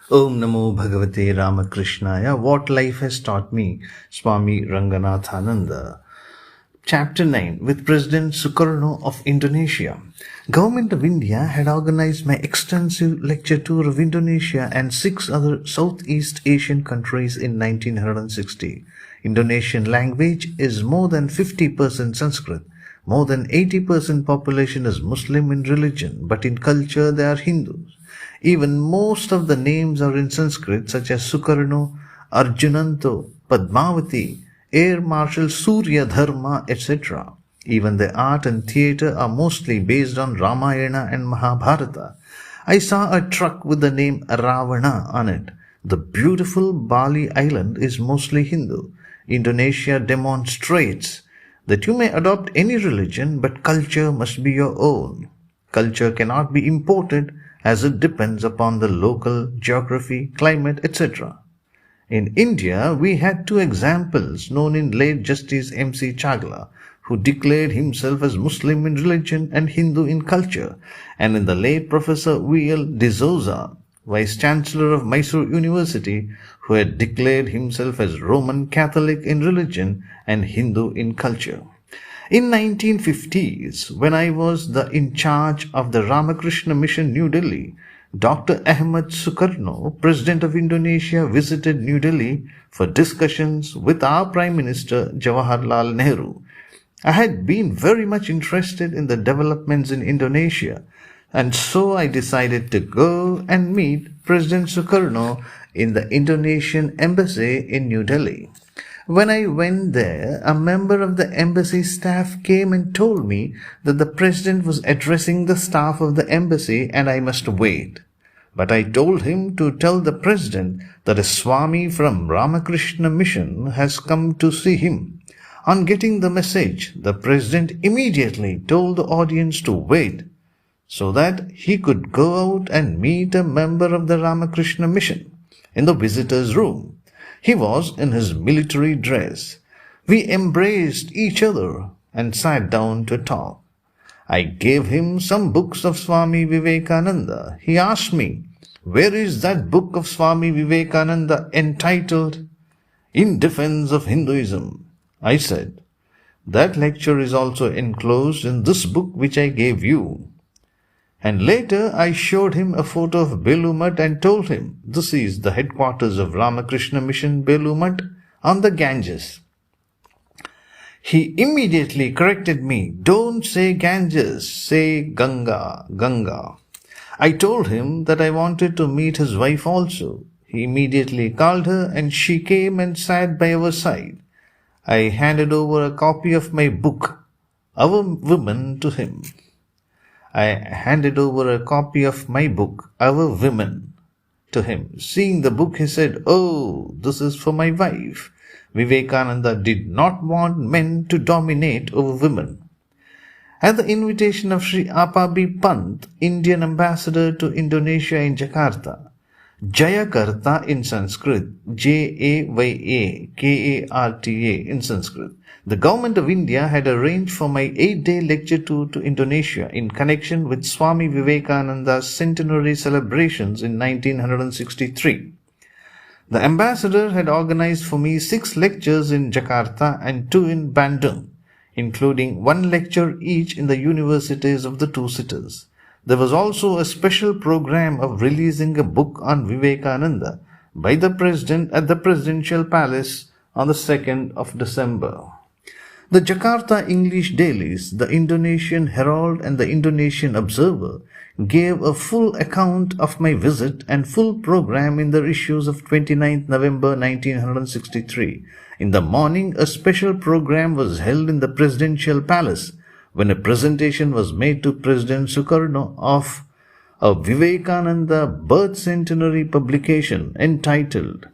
Om Namo Bhagavate Ramakrishnaya. What Life Has Taught Me, Swami Ranganathananda. Chapter 9, with President Sukarno of Indonesia. Government of India had organized my extensive lecture tour of Indonesia and 6 other Southeast Asian countries in 1960. Indonesian language is more than 50% Sanskrit. More than 80% population is Muslim in religion, but in culture they are Hindus. Even most of the names are in Sanskrit, such as Sukarno, Arjunanto, Padmavati, Air Marshal Surya Dharma, etc. Even the art and theatre are mostly based on Ramayana and Mahabharata. I saw a truck with the name Ravana on it. The beautiful Bali island is mostly Hindu. Indonesia demonstrates that you may adopt any religion, but culture must be your own. Culture cannot be imported, as it depends upon the local geography, climate, etc. In India, we had 2 examples known in late Justice M.C. Chagla, who declared himself as Muslim in religion and Hindu in culture, and in the late Professor V.L. D'Souza, Vice Chancellor of Mysore University, who had declared himself as Roman Catholic in religion and Hindu in culture. In 1950s, when I was in charge of the Ramakrishna Mission New Delhi, Dr. Ahmad Sukarno, President of Indonesia, visited New Delhi for discussions with our Prime Minister Jawaharlal Nehru. I had been very much interested in the developments in Indonesia, and so I decided to go and meet President Sukarno in the Indonesian Embassy in New Delhi. When I went there, a member of the embassy staff came and told me that the president was addressing the staff of the embassy and I must wait. But I told him to tell the president that a Swami from Ramakrishna Mission has come to see him. On getting the message, the president immediately told the audience to wait so that he could go out and meet a member of the Ramakrishna Mission in the visitors' room. He was in his military dress. We embraced each other and sat down to talk. I gave him some books of Swami Vivekananda. He asked me, "Where is that book of Swami Vivekananda entitled In Defense of Hinduism?" I said, "That lecture is also enclosed in this book which I gave you." And later I showed him a photo of Belumat and told him, "This is the headquarters of Ramakrishna Mission Belumat on the Ganges." He immediately corrected me, "Don't say Ganges, say Ganga, Ganga." I told him that I wanted to meet his wife also. He immediately called her and she came and sat by our side. I handed over a copy of my book, Our Women, to him. To him. Seeing the book, he said, "Oh, this is for my wife." Vivekananda did not want men to dominate over women. At the invitation of Sri Apabi Pant, Indian ambassador to Indonesia in Jakarta, Jayakarta in Sanskrit, Jayakaarta in Sanskrit, the government of India had arranged for my 8-day lecture tour to Indonesia in connection with Swami Vivekananda's centenary celebrations in 1963. The ambassador had organized for me 6 lectures in Jakarta and 2 in Bandung, including 1 lecture each in the universities of the 2 cities. There was also a special program of releasing a book on Vivekananda by the President at the Presidential Palace on the 2nd of December. The Jakarta English dailies, the Indonesian Herald and the Indonesian Observer gave a full account of my visit and full program in their issues of 29th November 1963. In the morning, a special program was held in the Presidential Palace when a presentation was made to President Sukarno of a Vivekananda birth centenary publication entitled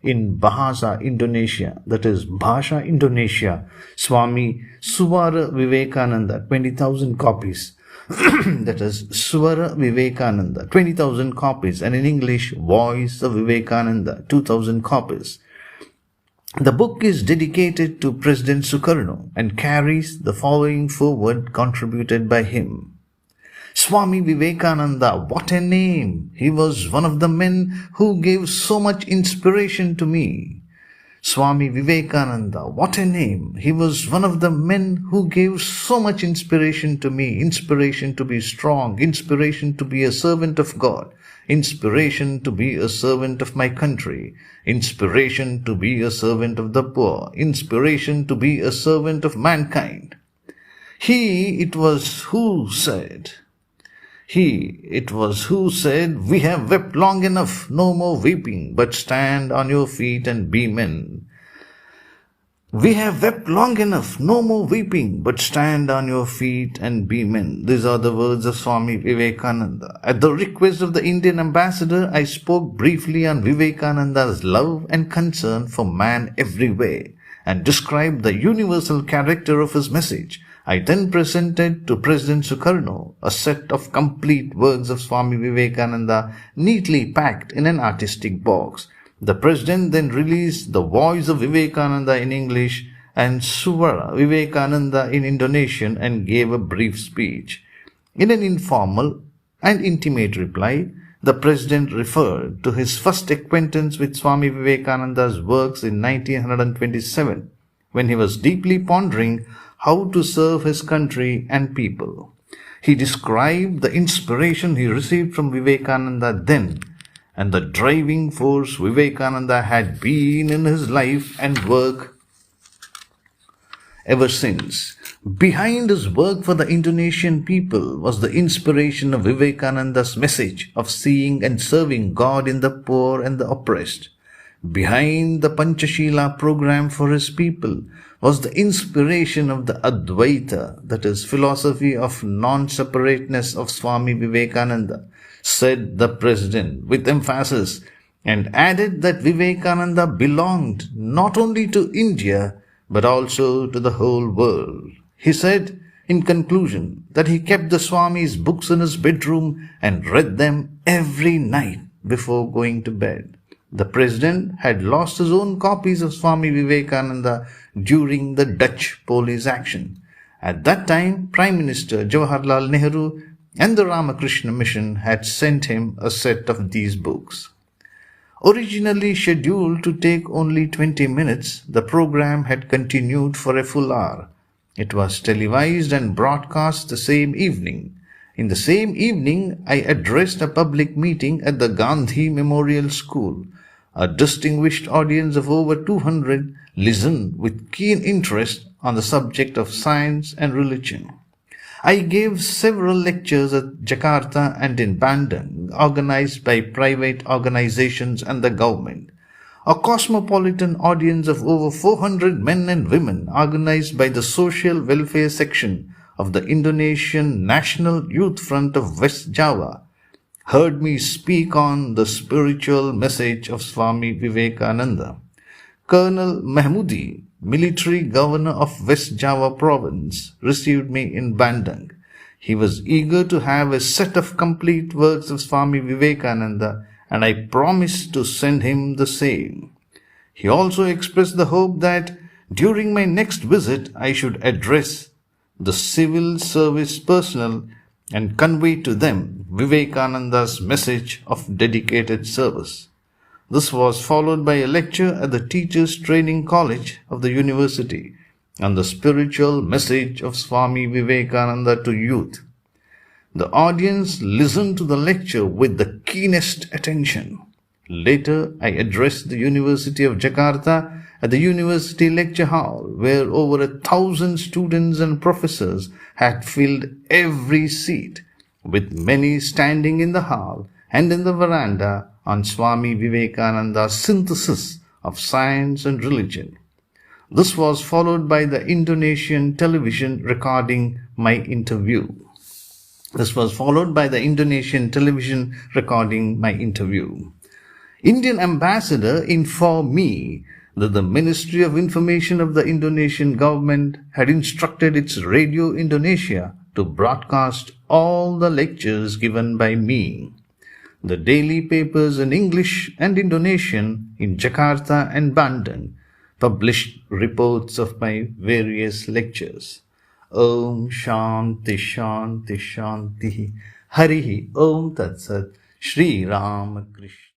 in Bahasa Indonesia, that is Bhasha Indonesia, Swami Suwara Vivekananda, 20,000 copies. That is Swara Vivekananda, 20,000 copies, and in English, Voice of Vivekananda, 2,000 copies. The book is dedicated to President Sukarno and carries the following foreword contributed by him. Swami Vivekananda, what a name! He was one of the men who gave so much inspiration to me. Swami Vivekananda, what a name! He was one of the men who gave so much inspiration to me. Inspiration to be strong, inspiration to be a servant of God, inspiration to be a servant of my country, inspiration to be a servant of the poor, inspiration to be a servant of mankind. He it was who said, we have wept long enough, no more weeping, but stand on your feet and be men. We have wept long enough, no more weeping, but stand on your feet and be men. These are the words of Swami Vivekananda. At the request of the Indian ambassador, I spoke briefly on Vivekananda's love and concern for man everywhere and described the universal character of his message. I then presented to President Sukarno a set of complete works of Swami Vivekananda neatly packed in an artistic box. The President then released The Voice of Vivekananda in English and Suara Vivekananda in Indonesian and gave a brief speech. In an informal and intimate reply, the President referred to his first acquaintance with Swami Vivekananda's works in 1927, when he was deeply pondering how to serve his country and people. He described the inspiration he received from Vivekananda then and the driving force Vivekananda had been in his life and work ever since. Behind his work for the Indonesian people was the inspiration of Vivekananda's message of seeing and serving God in the poor and the oppressed. Behind the Panchashila program for his people was the inspiration of the Advaita, that is, philosophy of non-separateness of Swami Vivekananda, said the President with emphasis, and added that Vivekananda belonged not only to India but also to the whole world. He said, in conclusion, that he kept the Swami's books in his bedroom and read them every night before going to bed. The President had lost his own copies of Swami Vivekananda during the Dutch police action. At that time, Prime Minister Jawaharlal Nehru and the Ramakrishna Mission had sent him a set of these books. Originally scheduled to take only 20 minutes, the program had continued for a full hour. It was televised and broadcast the same evening. In the same evening, I addressed a public meeting at the Gandhi Memorial School. A distinguished audience of over 200 listened with keen interest on the subject of science and religion. I gave several lectures at Jakarta and in Bandung, organized by private organizations and the government. A cosmopolitan audience of over 400 men and women, organized by the Social Welfare Section of the Indonesian National Youth Front of West Java, heard me speak on the spiritual message of Swami Vivekananda. Colonel Mahmudi, military governor of West Java province, received me in Bandung. He was eager to have a set of complete works of Swami Vivekananda, and I promised to send him the same. He also expressed the hope that during my next visit I should address the civil service personnel and convey to them Vivekananda's message of dedicated service. This was followed by a lecture at the Teachers Training College of the university on the spiritual message of Swami Vivekananda to youth. The audience listened to the lecture with the keenest attention. Later, I addressed the University of Jakarta at the University Lecture Hall, where over 1,000 students and professors had filled every seat, with many standing in the hall and in the veranda on Swami Vivekananda's synthesis of science and religion. This was followed by the Indonesian television recording my interview. Indian ambassador informed me that the Ministry of Information of the Indonesian government had instructed its Radio Indonesia to broadcast all the lectures given by me. The daily papers in English and Indonesian in Jakarta and Bandung published reports of my various lectures. Om Shanti Shanti Shanti. Harihi Om Tat Sat. Shri Ram Krishna.